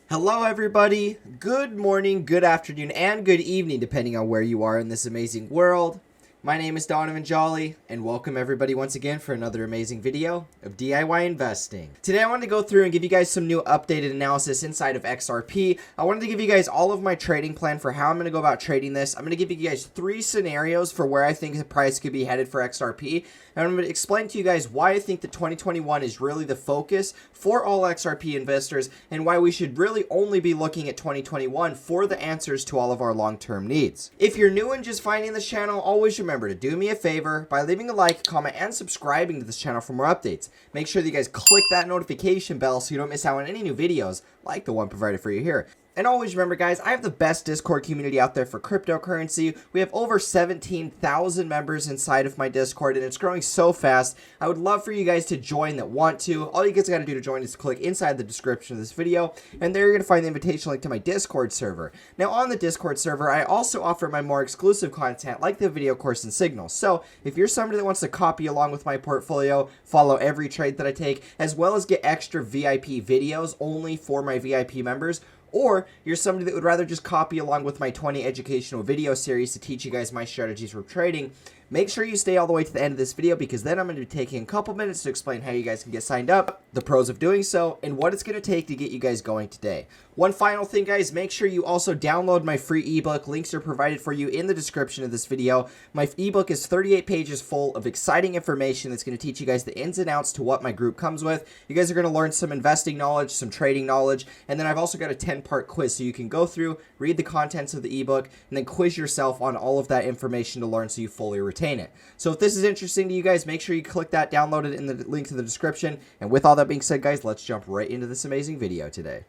Hello everybody, good morning, good afternoon, and good evening depending on where you are in this amazing world. My name is Donovan Jolly, and welcome everybody once again for another amazing video of DIY investing. Today I wanted to go through and give you guys some new updated analysis inside of XRP. I wanted to give you guys all of my trading plan for how I'm going to go about trading this. I'm going to give you guys 3 scenarios for where I think the price could be headed for XRP. And I'm going to explain to you guys why I think that 2021 is really the focus for all XRP investors and why we should really only be looking at 2021 for the answers to all of our long-term needs. If you're new and just finding this channel, always remember to do me a favor by leaving a like, comment, and subscribing to this channel for more updates. Make sure that you guys click that notification bell so you don't miss out on any new videos like the one provided for you here. And always remember, guys, I have the best Discord community out there for cryptocurrency. We have over 17,000 members inside of my Discord, and it's growing so fast. I would love for you guys to join that want to. All you guys got to do to join is click inside the description of this video, and there you're going to find the invitation link to my Discord server. Now, on the Discord server, I also offer my more exclusive content, like the video course and signals. So, if you're somebody that wants to copy along with my portfolio, follow every trade that I take, as well as get extra VIP videos only for my VIP members, or you're somebody that would rather just copy along with my 20 educational video series to teach you guys my strategies for trading, make sure you stay all the way to the end of this video, because then I'm going to be taking a couple minutes to explain how you guys can get signed up, the pros of doing so, and what it's going to take to get you guys going today. One final thing, guys, make sure you also download my free ebook. Links are provided for you in the description of this video. My ebook is 38 pages full of exciting information that's going to teach you guys the ins and outs to what my group comes with. You guys are going to learn some investing knowledge, some trading knowledge, and then I've also got a 10-part quiz so you can go through, read the contents of the ebook, and then quiz yourself on all of that information to learn so you fully retain it. So if this is interesting to you guys, make sure you click that, download it in the link to the description. And with all that being said, guys, let's jump right into this amazing video today.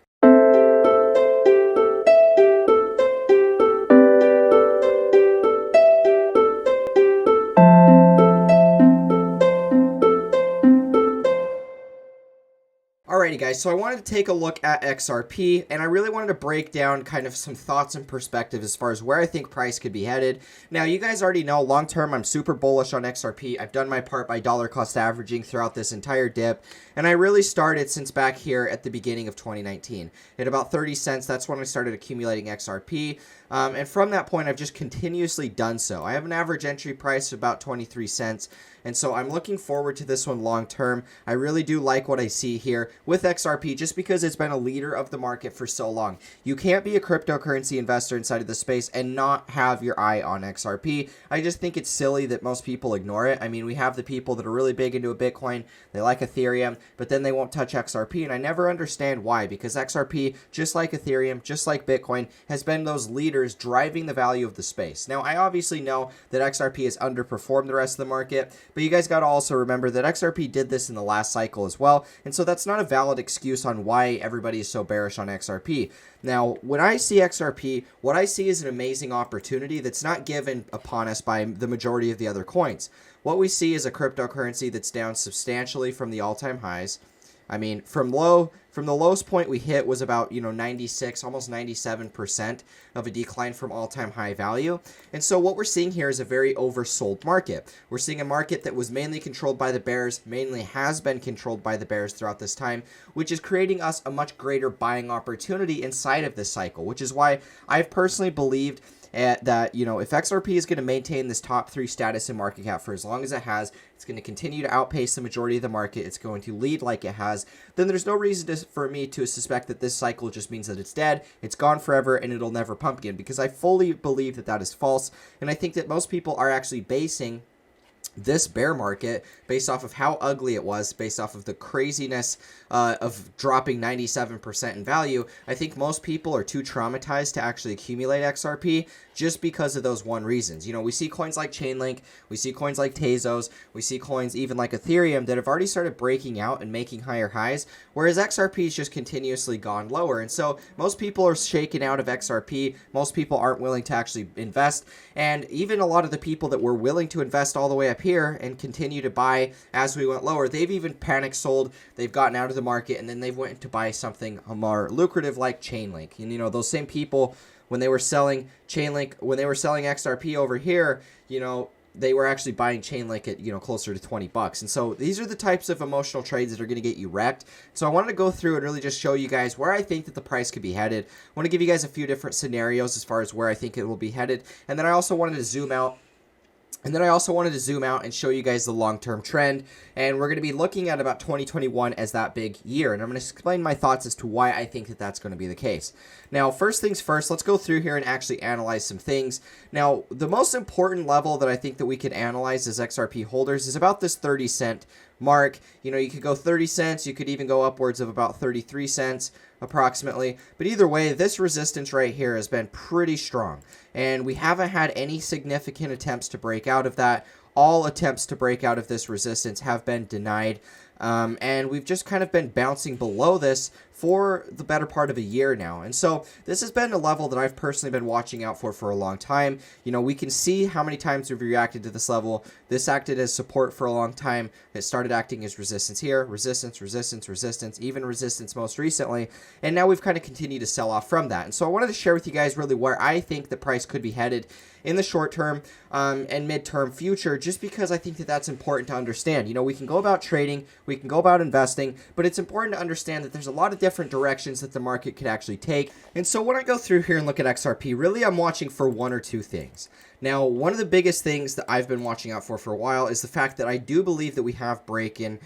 Alrighty guys, so I wanted to take a look at XRP, and I really wanted to break down kind of some thoughts and perspective as far as where I think price could be headed. Now, you guys already know, long term, I'm super bullish on XRP. I've done my part by dollar cost averaging throughout this entire dip, and I really started since back here at the beginning of 2019. At about 30 cents, that's when I started accumulating XRP, and from that point, I've just continuously done so. I have an average entry price of about 23 cents, and so I'm looking forward to this one long term. I really do like what I see here with XRP just because it's been a leader of the market for so long. You can't be a cryptocurrency investor inside of the space and not have your eye on XRP. I just think it's silly that most people ignore it. I mean, we have the people that are really big into a Bitcoin, they like Ethereum, but then they won't touch XRP, and I never understand why, because XRP, just like Ethereum, just like Bitcoin, has been those leaders driving the value of the space. Now, I obviously know that XRP has underperformed the rest of the market, but you guys got to also remember that XRP did this in the last cycle as well, and so that's not a valid excuse on why everybody is so bearish on XRP. Now, when I see XRP, what I see is an amazing opportunity that's not given upon us by the majority of the other coins. What we see is a cryptocurrency that's down substantially from the all-time highs. I mean, from the lowest point we hit was about, 96, almost 97% of a decline from all-time high value. And so what we're seeing here is a very oversold market. We're seeing a market that was mainly controlled by the bears, mainly has been controlled by the bears throughout this time, which is creating us a much greater buying opportunity inside of this cycle, which is why I've personally believed that, if XRP is going to maintain this top 3 status in market cap for as long as it has, it's going to continue to outpace the majority of the market, it's going to lead like it has, then there's no reason for me to suspect that this cycle just means that it's dead, it's gone forever, and it'll never pump again, because I fully believe that that is false, and I think that most people are actually basing this bear market based off of how ugly it was, based off of the craziness of dropping 97% in value. I think most people are too traumatized to actually accumulate XRP just because of those one reasons. We see coins like Chainlink, we see coins like Tezos, we see coins even like Ethereum that have already started breaking out and making higher highs, whereas XRP has just continuously gone lower. And so most people are shaken out of XRP, most people aren't willing to actually invest, and even a lot of the people that were willing to invest all the way up here and continue to buy as we went lower, they've even panic sold, they've gotten out of the market, and then they've went to buy something more lucrative like Chainlink. And those same people, when they were selling Chainlink, when they were selling XRP over here, they were actually buying Chainlink at, closer to 20 bucks. And so these are the types of emotional trades that are going to get you wrecked. So I wanted to go through and really just show you guys where I think that the price could be headed. I want to give you guys a few different scenarios as far as where I think it will be headed. And then I also wanted to zoom out and show you guys the long-term trend. And we're going to be looking at about 2021 as that big year. And I'm going to explain my thoughts as to why I think that that's going to be the case. Now, first things first, let's go through here and actually analyze some things. Now, the most important level that I think that we could analyze as XRP holders is about this 30-cent mark. You could go 30 cents. You could even go upwards of about 33 cents approximately. But either way, this resistance right here has been pretty strong. And we haven't had any significant attempts to break out of that. All attempts to break out of this resistance have been denied. And we've just kind of been bouncing below this for the better part of a year now. And so this has been a level that I've personally been watching out for a long time. We can see how many times we've reacted to this level. This acted as support for a long time. It started acting as resistance here, resistance, resistance, resistance, even resistance most recently. And now we've kind of continued to sell off from that. And so I wanted to share with you guys really where I think the price could be headed in the short term and midterm future, just because I think that that's important to understand. We can go about trading, we can go about investing, but it's important to understand that there's a lot of different directions that the market could actually take. And so when I go through here and look at XRP, really I'm watching for one or two things. Now, one of the biggest things that I've been watching out for a while is the fact that I do believe that we have broken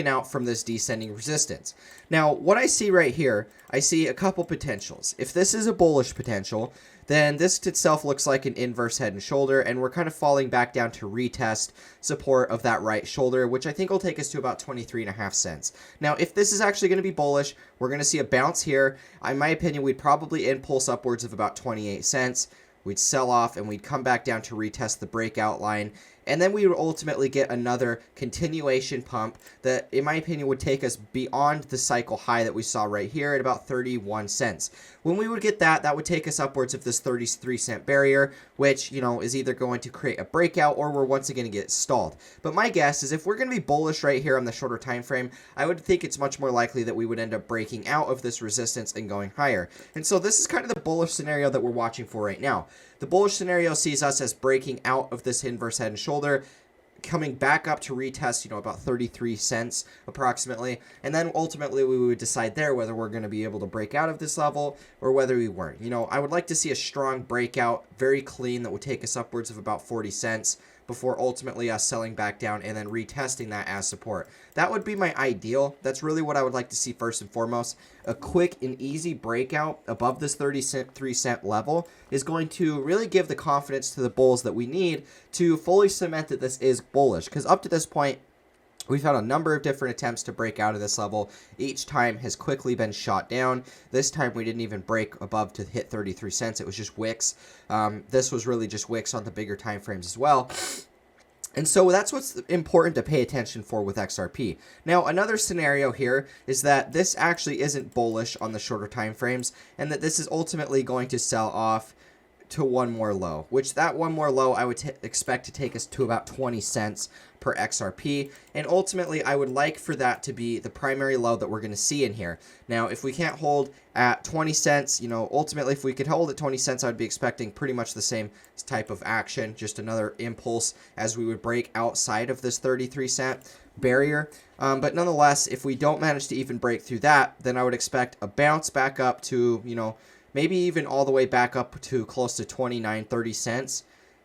out from this descending resistance. Now, what I see right here, I see a couple potentials. If this is a bullish potential, then this itself looks like an inverse head and shoulder, and we're kind of falling back down to retest support of that right shoulder, which I think will take us to about 23.5 cents. Now, if this is actually going to be bullish, we're going to see a bounce here. In my opinion, we'd probably impulse upwards of about 28 cents. We'd sell off and we'd come back down to retest the breakout line. And then we would ultimately get another continuation pump that, in my opinion, would take us beyond the cycle high that we saw right here at about 31 cents. When we would get that, that would take us upwards of this 33-cent barrier, which, is either going to create a breakout or we're once again going to get stalled. But my guess is if we're going to be bullish right here on the shorter time frame, I would think it's much more likely that we would end up breaking out of this resistance and going higher. And so this is kind of the bullish scenario that we're watching for right now. The bullish scenario sees us as breaking out of this inverse head and shoulder, coming back up to retest, about 33 cents approximately. And then ultimately we would decide there whether we're going to be able to break out of this level or whether we weren't. I would like to see a strong breakout, very clean, that would take us upwards of about 40 cents before ultimately us selling back down and then retesting that as support. That would be my ideal. That's really what I would like to see first and foremost. A quick and easy breakout above this 33-cent level is going to really give the confidence to the bulls that we need to fully cement that this is bullish. Because up to this point, we've had a number of different attempts to break out of this level. Each time has quickly been shot down. This time we didn't even break above to hit 33 cents. It was just wicks. This was really just wicks on the bigger time frames as well. And so that's what's important to pay attention for with XRP. Now, another scenario here is that this actually isn't bullish on the shorter time frames, and that this is ultimately going to sell off to one more low, which that one more low I would expect to take us to about 20 cents per XRP. And ultimately, I would like for that to be the primary low that we're going to see in here. Now, if we can't hold at 20 cents, ultimately, if we could hold at 20 cents, I would be expecting pretty much the same type of action, just another impulse as we would break outside of this 33-cent barrier. But nonetheless, if we don't manage to even break through that, then I would expect a bounce back up to, maybe even all the way back up to close to 29, 30 cents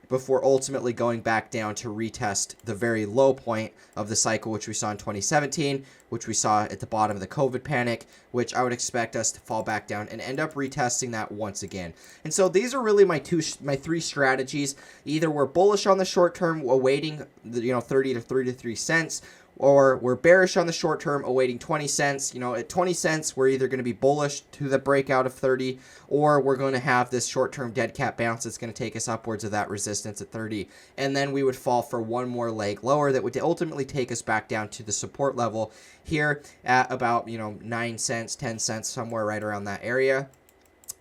before ultimately going back down to retest the very low point of the cycle, which we saw in 2017, which we saw at the bottom of the COVID panic, which I would expect us to fall back down and end up retesting that once again. And so these are really my three strategies. Either we're bullish on the short term, awaiting 30 to 33 cents, or we're bearish on the short term, awaiting 20 cents. At 20 cents, we're either going to be bullish to the breakout of 30, or we're going to have this short-term dead cat bounce that's going to take us upwards of that resistance at 30. And then we would fall for one more leg lower that would ultimately take us back down to the support level here at about, 9 cents, 10 cents, somewhere right around that area.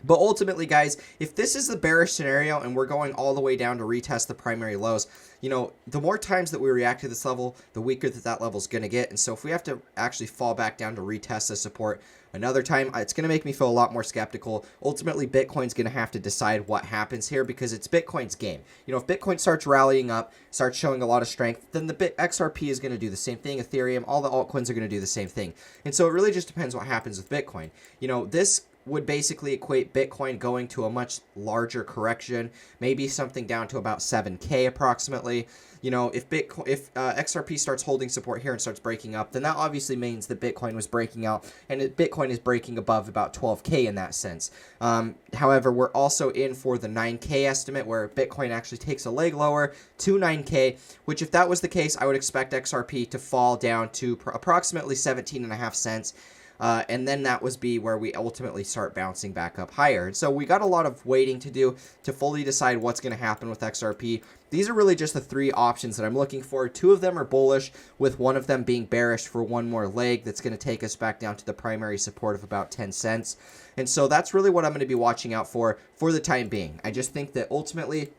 But ultimately, guys, if this is the bearish scenario and we're going all the way down to retest the primary lows, you know, the more times that we react to this level, the weaker that level is going to get. And so if we have to actually fall back down to retest the support another time, it's going to make me feel a lot more skeptical. Ultimately, Bitcoin's going to have to decide what happens here because it's Bitcoin's game. You know, if Bitcoin starts rallying up, starts showing a lot of strength, then the XRP is going to do the same thing. Ethereum, all the altcoins are going to do the same thing. And so it really just depends what happens with Bitcoin. You know, this would basically equate Bitcoin going to a much larger correction, maybe something down to about 7K approximately. You know, if XRP starts holding support here and starts breaking up, then that obviously means that Bitcoin was breaking out, and Bitcoin is breaking above about 12K in that sense. However, we're also in for the 9K estimate, where Bitcoin actually takes a leg lower to 9K, which if that was the case, I would expect XRP to fall down to approximately 17.5 cents. And then that would be where we ultimately start bouncing back up higher. And so we got a lot of waiting to do to fully decide what's going to happen with XRP. These are really just the three options that I'm looking for. Two of them are bullish, with one of them being bearish for one more leg that's going to take us back down to the primary support of about 10 cents. And so that's really what I'm going to be watching out for the time being. I just think that ultimately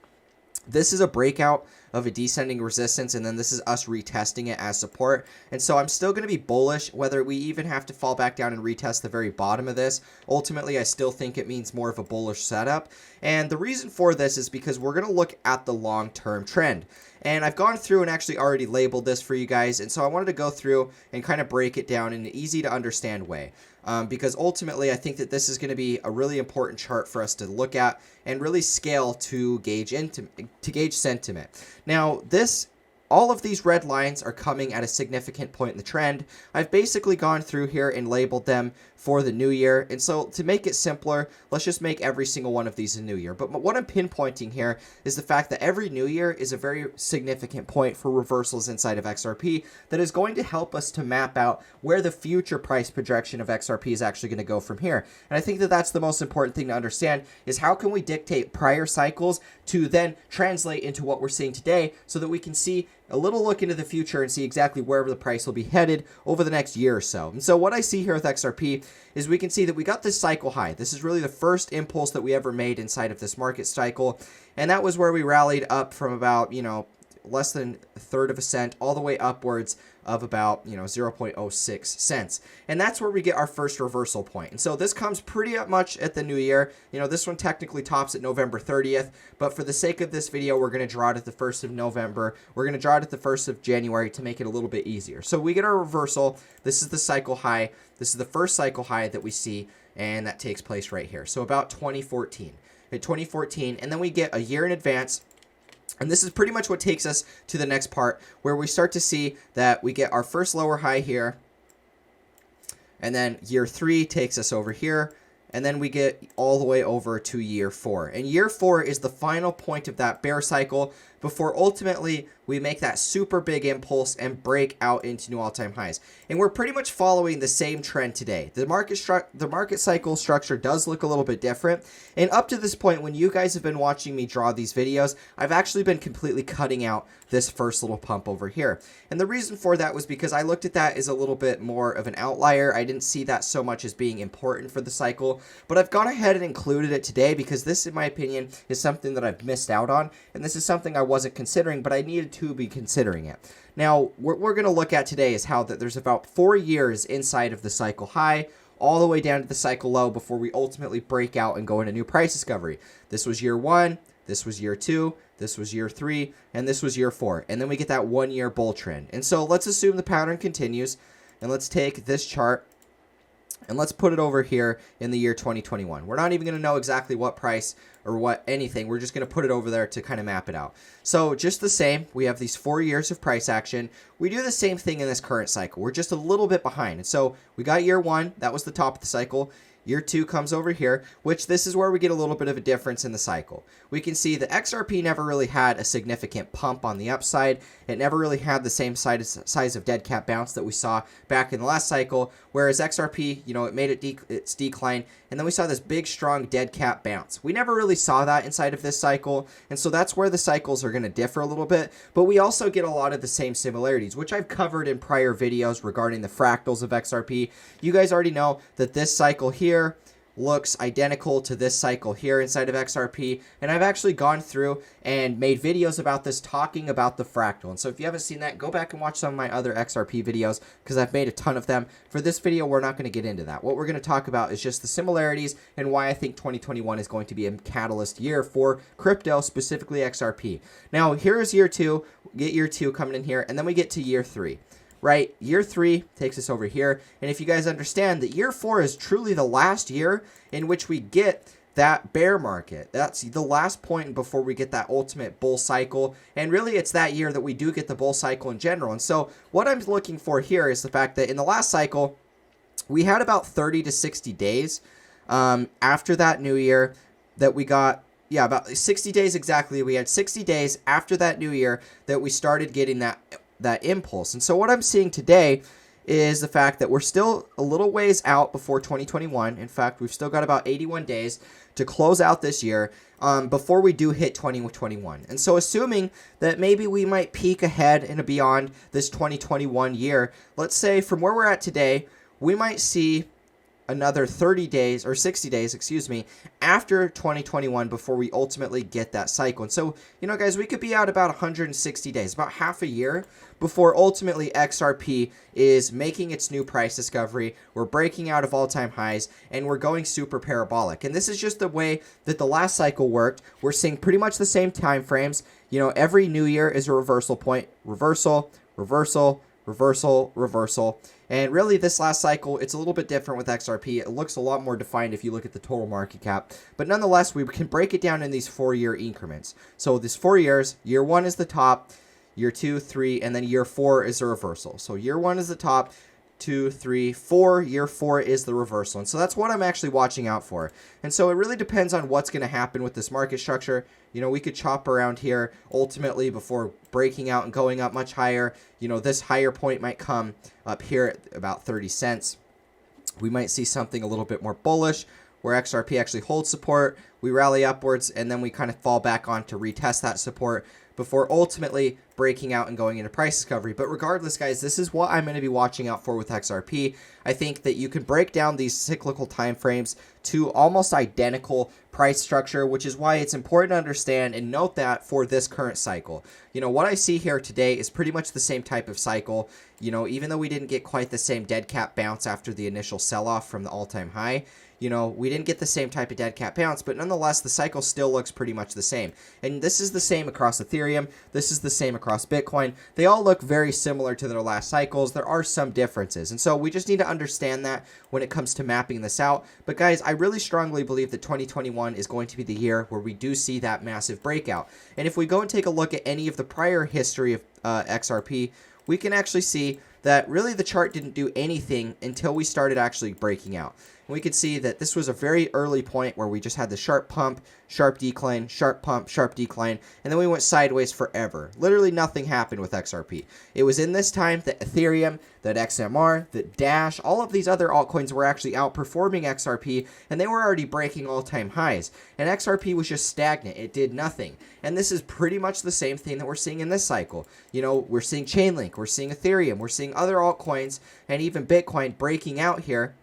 this is a breakout of a descending resistance, and then this is us retesting it as support. And so I'm still going to be bullish, whether we even have to fall back down and retest the very bottom of this. Ultimately, I still think it means more of a bullish setup. And the reason for this is because we're going to look at the long-term trend. And I've gone through and actually already labeled this for you guys. And so I wanted to go through and kind of break it down in an easy to understand way. Because ultimately, I think that this is going to be a really important chart for us to look at and really scale to gauge sentiment. Now, all of these red lines are coming at a significant point in the trend. I've basically gone through here and labeled them for the new year. And so to make it simpler, let's just make every single one of these a new year. But what I'm pinpointing here is the fact that every new year is a very significant point for reversals inside of XRP that is going to help us to map out where the future price projection of XRP is actually going to go from here. And I think that that's the most important thing to understand, is how can we dictate prior cycles to then translate into what we're seeing today, so that we can see a little look into the future and see exactly where the price will be headed over the next year or so. And so what I see here with XRP is we can see that we got this cycle high. This is really the first impulse that we ever made inside of this market cycle. And that was where we rallied up from about, you know, less than a third of a cent all the way upwards of about, you know, 0.06 cents. And that's where we get our first reversal point. And so this comes pretty much at the new year. You know, this one technically tops at November 30th, but for the sake of this video, we're going to draw it at the 1st of November. We're going to draw it at the 1st of January to make it a little bit easier. So we get our reversal. This is the cycle high. This is the first cycle high that we see, and that takes place right here. So about 2014. At 2014, and then we get a year in advance. And this is pretty much what takes us to the next part, where we start to see that we get our first lower high here. And then year 3 takes us over here. And then we get all the way over to year 4. And year 4 is the final point of that bear cycle before ultimately we make that super big impulse and break out into new all-time highs. And we're pretty much following the same trend today. The market cycle structure does look a little bit different. And up to this point, when you guys have been watching me draw these videos, I've actually been completely cutting out this first little pump over here. And the reason for that was because I looked at that as a little bit more of an outlier. I didn't see that so much as being important for the cycle. But I've gone ahead and included it today because this, in my opinion, is something that I've missed out on. And this is something I wasn't considering, but I needed to be considering it. Now, what we're going to look at today is how that there's about 4 years inside of the cycle high, all the way down to the cycle low before we ultimately break out and go into new price discovery. This was year 1, this was year 2, this was year 3, and this was year 4. And then we get that 1 year bull trend. And so let's assume the pattern continues, and let's take this chart and let's put it over here in the year 2021. We're not even going to know exactly what price or what anything. We're just going to put it over there to kind of map it out. So just the same, we have these 4 years of price action. We do the same thing in this current cycle. We're just a little bit behind. And so we got year 1. That was the top of the cycle. Year 2 comes over here, which this is where we get a little bit of a difference in the cycle. We can see the XRP never really had a significant pump on the upside. It never really had the same size of dead cat bounce that we saw back in the last cycle, whereas XRP, you know, it made its decline, and then we saw this big, strong dead cat bounce. We never really saw that inside of this cycle, and so that's where the cycles are going to differ a little bit, but we also get a lot of the same similarities, which I've covered in prior videos regarding the fractals of XRP. You guys already know that this cycle here looks identical to this cycle here inside of XRP, and I've actually gone through and made videos about this talking about the fractal. And so if you haven't seen that, go back and watch some of my other XRP videos because I've made a ton of them. For this video, we're not going to get into that. What we're going to talk about is just the similarities and why I think 2021 is going to be a catalyst year for crypto, specifically XRP. Now, here's year 2, get year 2 coming in here, and then we get to year 3. Right, year 3 takes us over here, and if you guys understand that year 4 is truly the last year in which we get that bear market. That's the last point before we get that ultimate bull cycle, and really it's that year that we do get the bull cycle in general. And so what I'm looking for here is the fact that in the last cycle, we had about 30 to 60 days after that new year that we got. Yeah, about 60 days exactly. We had 60 days after that new year that we started getting that impulse. And so what I'm seeing today is the fact that we're still a little ways out before 2021. In fact, we've still got about 81 days to close out this year before we do hit 2021. And so assuming that maybe we might peak ahead and beyond this 2021 year, let's say from where we're at today, we might see another 30 days or 60 days, excuse me, after 2021 before we ultimately get that cycle. And so, you know, guys, we could be out about 160 days, about half a year before ultimately XRP is making its new price discovery. We're breaking out of all-time highs and we're going super parabolic. And this is just the way that the last cycle worked. We're seeing pretty much the same time frames. You know, every new year is a reversal point, reversal, reversal, reversal, reversal. And really this last cycle, it's a little bit different with XRP. It looks a lot more defined if you look at the total market cap. But nonetheless, we can break it down in these 4-year increments. So this 4 years, year 1 is the top, year 2, 3, and then year 4 is a reversal. So year 1 is the top, 2, 3, 4. Year 4 is the reversal. And so that's what I'm actually watching out for. And so it really depends on what's going to happen with this market structure. You know, we could chop around here ultimately before breaking out and going up much higher. You know, this higher point might come up here at about 30 cents. We might see something a little bit more bullish where XRP actually holds support. We rally upwards and then we kind of fall back on to retest that support before ultimately breaking out and going into price discovery. But regardless, guys, this is what I'm going to be watching out for with XRP. I think that you can break down these cyclical time frames to almost identical price structure, which is why it's important to understand and note that for this current cycle. You know, what I see here today is pretty much the same type of cycle. You know, even though we didn't get quite the same dead cat bounce after the initial sell-off from the all-time high, you know, we didn't get the same type of dead cat bounce, but nonetheless, the cycle still looks pretty much the same. And this is the same across Ethereum. This is the same across Bitcoin. They all look very similar to their last cycles. There are some differences. And so we just need to understand that when it comes to mapping this out. But guys, I really strongly believe that 2021 is going to be the year where we do see that massive breakout. And if we go and take a look at any of the prior history of XRP, we can actually see that really the chart didn't do anything until we started actually breaking out. And we could see that this was a very early point where we just had the sharp pump, sharp decline, sharp pump, sharp decline, and then we went sideways forever. Literally nothing happened with XRP. It was in this time that Ethereum, that XMR, that Dash, all of these other altcoins were actually outperforming XRP, and they were already breaking all-time highs. And XRP was just stagnant. It did nothing. And this is pretty much the same thing that we're seeing in this cycle. You know, we're seeing Chainlink, we're seeing Ethereum, we're seeing other altcoins, and even Bitcoin breaking out here.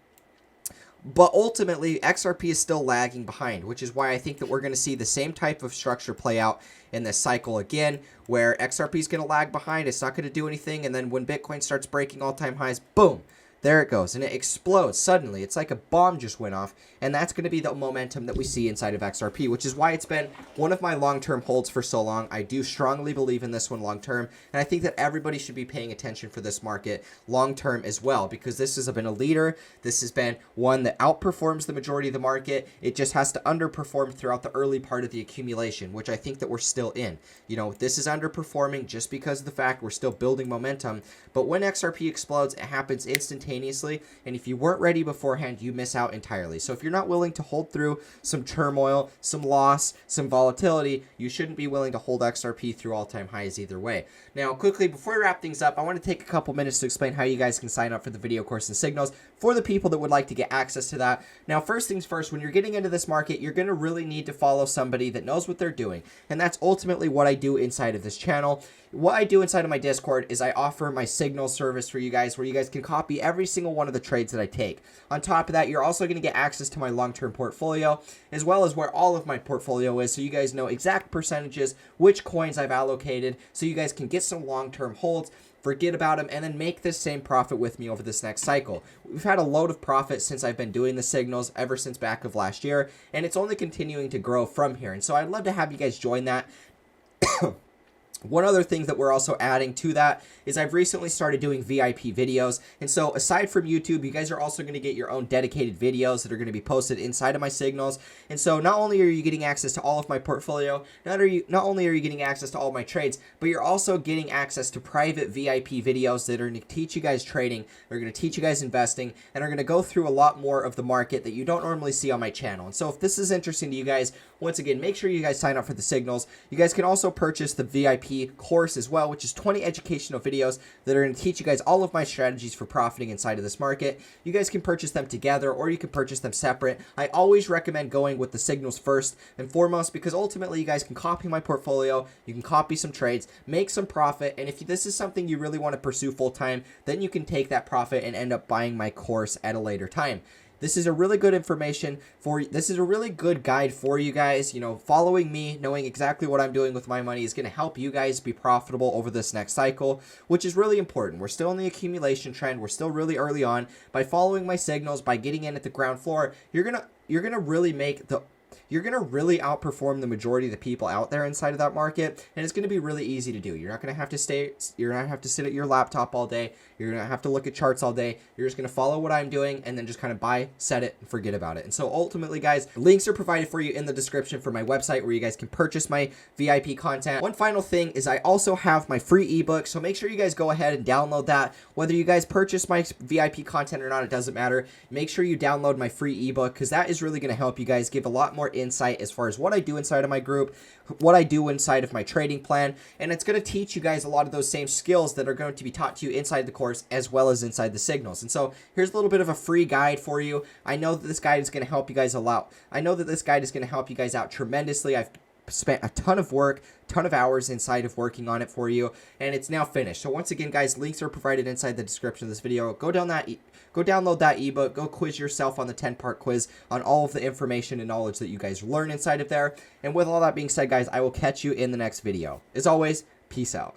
But ultimately, XRP is still lagging behind, which is why I think that we're going to see the same type of structure play out in this cycle again, where XRP is going to lag behind. It's not going to do anything. And then when Bitcoin starts breaking all-time highs, boom, there it goes. And it explodes suddenly. It's like a bomb just went off. And that's going to be the momentum that we see inside of XRP, which is why it's been one of my long-term holds for so long. I do strongly believe in this one long-term. And I think that everybody should be paying attention for this market long-term as well, because this has been a leader. This has been one that outperforms the majority of the market. It just has to underperform throughout the early part of the accumulation, which I think that we're still in. You know, this is underperforming just because of the fact we're still building momentum. But when XRP explodes, it happens instantaneously. And if you weren't ready beforehand, you miss out entirely. So if you're not willing to hold through some turmoil, some loss, some volatility, you shouldn't be willing to hold XRP through all-time highs either way. Now, quickly, before we wrap things up, I want to take a couple minutes to explain how you guys can sign up for the video course and signals for the people that would like to get access to that. Now, first things first, when you're getting into this market, you're going to really need to follow somebody that knows what they're doing. And that's ultimately what I do inside of this channel. What I do inside of my Discord is I offer my signal service for you guys, where you guys can copy every every single one of the trades that I take. On top of that, you're also going to get access to my long-term portfolio, as well as where all of my portfolio is, so you guys know exact percentages, which coins I've allocated, so you guys can get some long-term holds, forget about them, and then make this same profit with me over this next cycle. We've had a load of profit since I've been doing the signals ever since back of last year, and it's only continuing to grow from here. And so I'd love to have you guys join that. One other thing that we're also adding to that is I've recently started doing VIP videos. And so aside from YouTube, you guys are also going to get your own dedicated videos that are going to be posted inside of my signals. And so not only are you getting access to all of my portfolio, not only are you getting access to all my trades, but you're also getting access to private VIP videos that are going to teach you guys trading, they're going to teach you guys investing, and are going to go through a lot more of the market that you don't normally see on my channel. And so if this is interesting to you guys, once again, make sure you guys sign up for the signals. You guys can also purchase the VIP course as well, which is 20 educational videos that are going to teach you guys all of my strategies for profiting inside of this market. You guys can purchase them together or you can purchase them separate. I always recommend going with the signals first and foremost, because ultimately you guys can copy my portfolio, you can copy some trades, make some profit, and if this is something you really want to pursue full time, then you can take that profit and end up buying my course at a later time. This is a really good this is a really good guide for you guys. You know, following me, knowing exactly what I'm doing with my money is going to help you guys be profitable over this next cycle, which is really important. We're still in the accumulation trend. We're still really early on. By following my signals, by getting in at the ground floor, you're going to really outperform the majority of the people out there inside of that market, and it's going to be really easy to do. You're not going to have to sit at your laptop all day. You're going to have to look at charts all day. You're just going to follow what I'm doing and then just kind of buy, set it, and forget about it. And so ultimately, guys, links are provided for you in the description for my website where you guys can purchase my VIP content. One final thing is I also have my free ebook, so make sure you guys go ahead and download that. Whether you guys purchase my VIP content or not, it doesn't matter. Make sure you download my free ebook because that is really going to help you guys give a lot more insight as far as what I do inside of my group, what I do inside of my trading plan, and it's going to teach you guys a lot of those same skills that are going to be taught to you inside the course as well as inside the signals. And so here's a little bit of a free guide for you. I know that this guide is going to help you guys a lot. I know that this guide is going to help you guys out tremendously. I've spent a ton of work, ton of hours inside of working on it for you, and it's now finished. So once again, guys, links are provided inside the description of this video. Go download that ebook, go quiz yourself on the 10-part quiz on all of the information and knowledge that you guys learn inside of there. And with all that being said, guys, I will catch you in the next video. As always, peace out.